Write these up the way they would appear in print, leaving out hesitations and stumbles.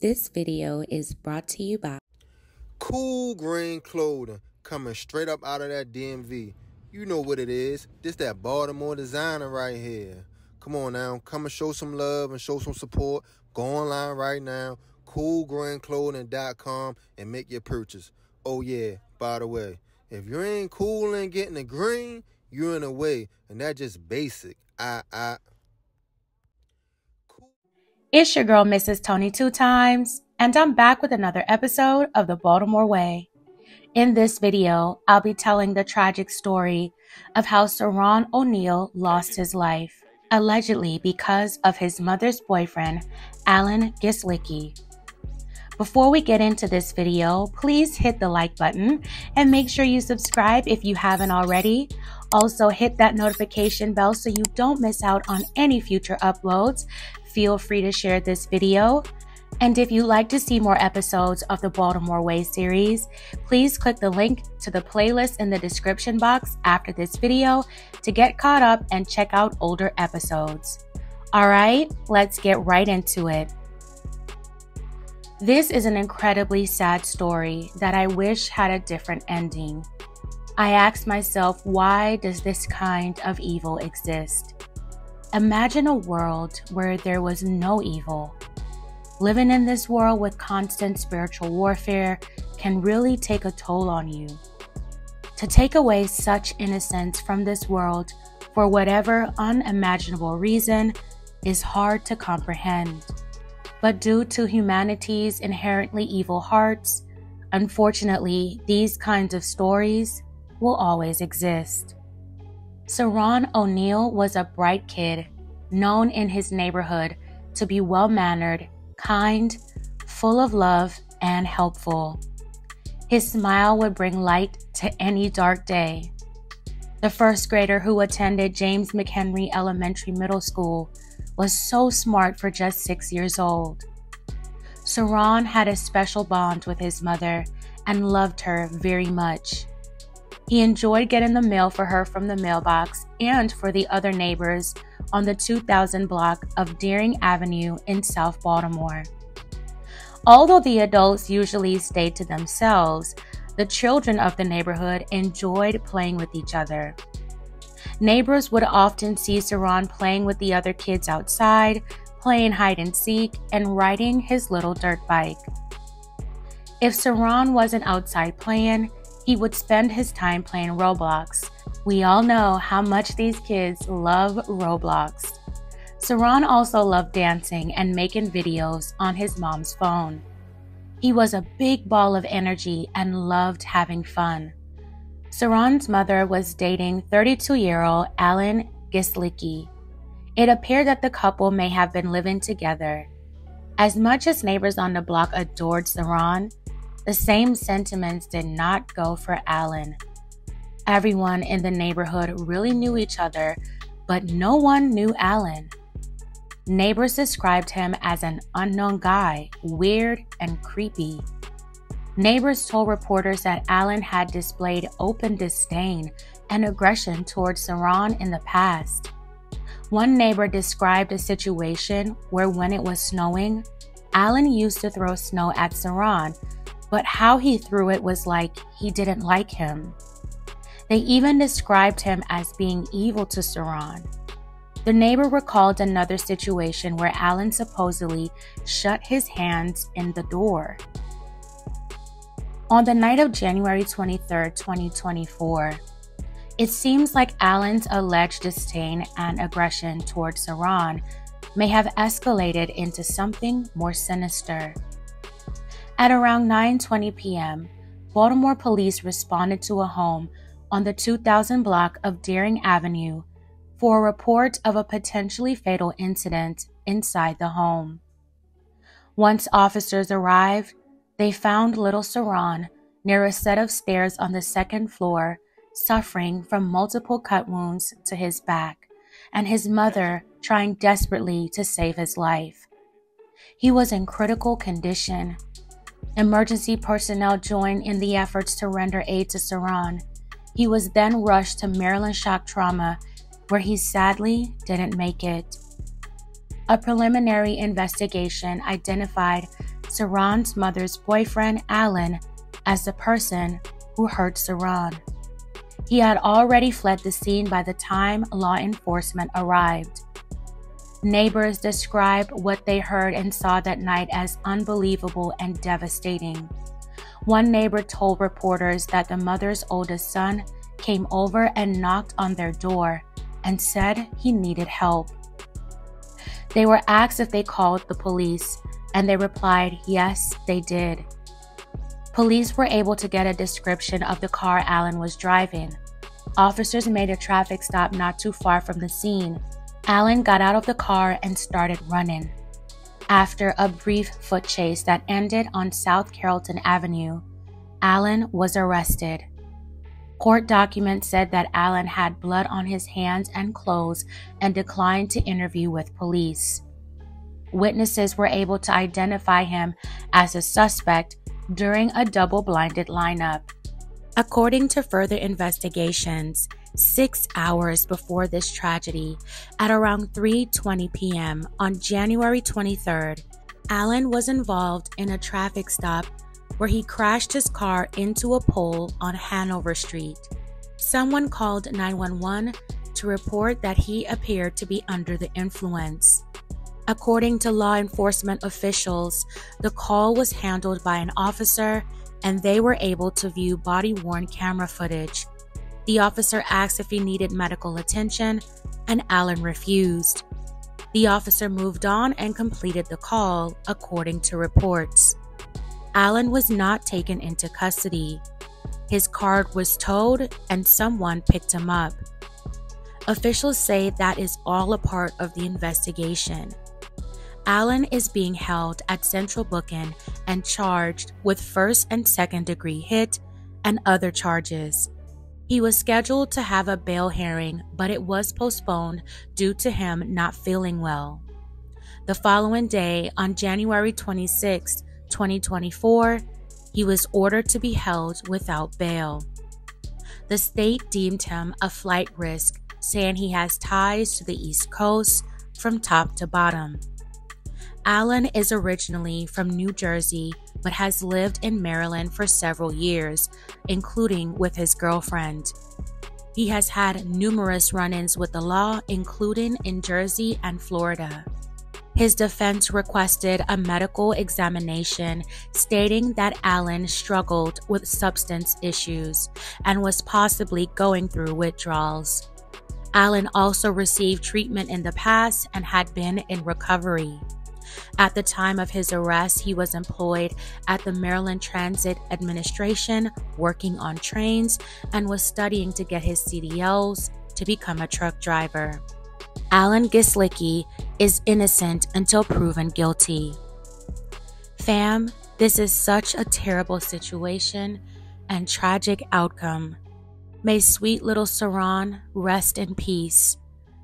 This video is brought to you by Cool green clothing coming straight up out of that DMV. You know what it is. This that Baltimore designer right here. Come on now. Come and show some love and show some support. Go online right now. coolgreenclothing.com and make your purchase. Oh yeah, by the way, if you ain't cool and getting the green, you're in the way. And that's just basic. It's your girl, Mrs. Tony 2 times, and I'm back with another episode of the Baltimore Way. In this video, I'll be telling the tragic story of how Seron O'Neal lost his life, allegedly because of his mother's boyfriend, Alan Geslicki. Before we get into this video, please hit the like button and make sure you subscribe if you haven't already. Also, hit that notification bell so you don't miss out on any future uploads. Feel free to share this video. And if you'd like to see more episodes of the Baltimore Way series, please click the link to the playlist in the description box after this video to get caught up and check out older episodes. All right, let's get right into it. This is an incredibly sad story that I wish had a different ending. I asked myself, why does this kind of evil exist? Imagine a world where there was no evil. Living in this world with constant spiritual warfare can really take a toll on you. To take away such innocence from this world for whatever unimaginable reason is hard to comprehend. But due to humanity's inherently evil hearts, unfortunately, these kinds of stories will always exist. Seron O'Neal was a bright kid, known in his neighborhood to be well-mannered, kind, full of love, and helpful. His smile would bring light to any dark day. The first grader who attended James McHenry Elementary Middle School was so smart for just 6 years old. Seron had a special bond with his mother and loved her very much. He enjoyed getting the mail for her from the mailbox and for the other neighbors on the 2000 block of Deering Avenue in South Baltimore. Although the adults usually stayed to themselves, the children of the neighborhood enjoyed playing with each other. Neighbors would often see Seron playing with the other kids outside, playing hide and seek, and riding his little dirt bike. If Seron wasn't outside playing, he would spend his time playing Roblox. We all know how much these kids love Roblox. Seron also loved dancing and making videos on his mom's phone. He was a big ball of energy and loved having fun. Seron's mother was dating 32-year-old Alan Geslicki. It appeared that the couple may have been living together. As much as neighbors on the block adored Seron, the same sentiments did not go for Alan. Everyone in the neighborhood really knew each other, but no one knew Alan. Neighbors described him as an unknown guy, weird and creepy. Neighbors told reporters that Alan had displayed open disdain and aggression towards Seron in the past. One neighbor described a situation where when it was snowing, Alan used to throw snow at Seron, but how he threw it was like he didn't like him. They even described him as being evil to Seron. The neighbor recalled another situation where Alan supposedly shut his hands in the door. On the night of January 23, 2024, it seems like Alan's alleged disdain and aggression towards Seron may have escalated into something more sinister. At around 9:20 p.m., Baltimore police responded to a home on the 2000 block of Deering Avenue for a report of a potentially fatal incident inside the home. Once officers arrived, they found little Seron near a set of stairs on the second floor, suffering from multiple cut wounds to his back, and his mother trying desperately to save his life. He was in critical condition. Emergency personnel joined in the efforts to render aid to Seron. He was then rushed to Maryland Shock Trauma, where he sadly didn't make it. A preliminary investigation identified Seron's mother's boyfriend, Alan, as the person who hurt Seron. He had already fled the scene by the time law enforcement arrived. Neighbors described what they heard and saw that night as unbelievable and devastating. One neighbor told reporters that the mother's oldest son came over and knocked on their door and said he needed help. They were asked if they called the police, and they replied yes, they did. Police were able to get a description of the car Alan was driving. Officers made a traffic stop not too far from the scene. Alan got out of the car and started running. After a brief foot chase that ended on South Carrollton Avenue, Alan was arrested. Court documents said that Alan had blood on his hands and clothes and declined to interview with police. Witnesses were able to identify him as a suspect during a double-blinded lineup. According to further investigations, 6 hours before this tragedy, at around 3:20 p.m. on January 23rd, Alan was involved in a traffic stop where he crashed his car into a pole on Hanover Street. Someone called 911 to report that he appeared to be under the influence. According to law enforcement officials, the call was handled by an officer and they were able to view body-worn camera footage. The officer asked if he needed medical attention, and Alan refused. The officer moved on and completed the call, according to reports. Alan was not taken into custody. His car was towed and someone picked him up. Officials say that is all a part of the investigation. Alan is being held at Central Booking and charged with first and second degree hit and other charges. He was scheduled to have a bail hearing, but it was postponed due to him not feeling well. The following day, on January 26, 2024, he was ordered to be held without bail. The state deemed him a flight risk, saying he has ties to the East Coast from top to bottom. Alan is originally from New Jersey, but has lived in Maryland for several years, including with his girlfriend. He has had numerous run-ins with the law, including in Jersey and Florida. His defense requested a medical examination stating that Alan struggled with substance issues and was possibly going through withdrawals. Alan also received treatment in the past and had been in recovery. At the time of his arrest, he was employed at the Maryland Transit Administration, working on trains, and was studying to get his CDLs to become a truck driver. Alan Geslicki is innocent until proven guilty. Fam, this is such a terrible situation and tragic outcome. May sweet little Seron rest in peace.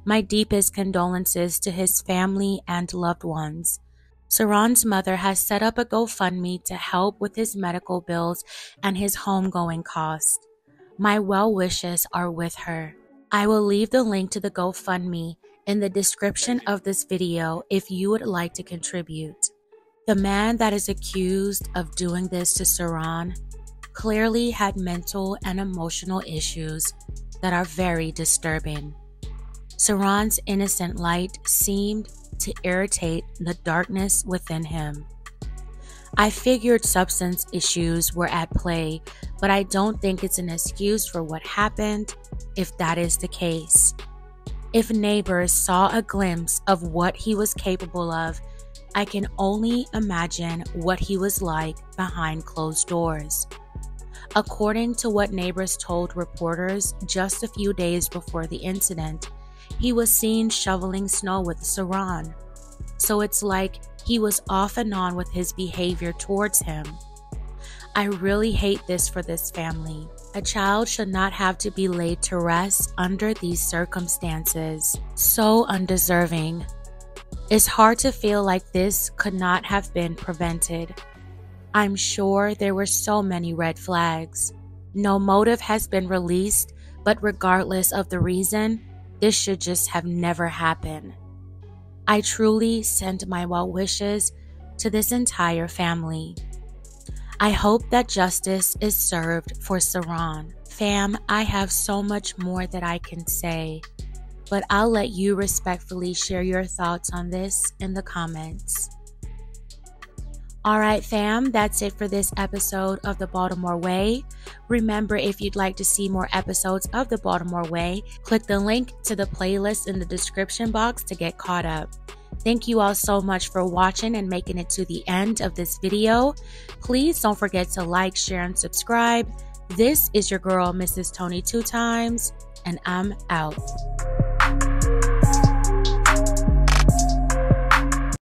My deepest condolences to his family and loved ones. Seron's mother has set up a GoFundMe to help with his medical bills and his homegoing costs. My well wishes are with her. I will leave the link to the GoFundMe in the description of this video if you would like to contribute. The man that is accused of doing this to Seron clearly had mental and emotional issues that are very disturbing. Seron's innocent light seemed to irritate the darkness within him. I figured substance issues were at play, but I don't think it's an excuse for what happened if that is the case. If neighbors saw a glimpse of what he was capable of, I can only imagine what he was like behind closed doors. According to what neighbors told reporters just a few days before the incident, he was seen shoveling snow with Seron. So it's like he was off and on with his behavior towards him. I really hate this for this family. A child should not have to be laid to rest under these circumstances. So undeserving. It's hard to feel like this could not have been prevented. I'm sure there were so many red flags. No motive has been released, but regardless of the reason, this should just have never happened. I truly send my well wishes to this entire family. I hope that justice is served for Seron. Fam, I have so much more that I can say, but I'll let you respectfully share your thoughts on this in the comments. All right, fam, that's it for this episode of The Baltimore Way. Remember, if you'd like to see more episodes of The Baltimore Way, click the link to the playlist in the description box to get caught up. Thank you all so much for watching and making it to the end of this video. Please don't forget to like, share, and subscribe. This is your girl, Mrs. Tony 2 Times, and I'm out.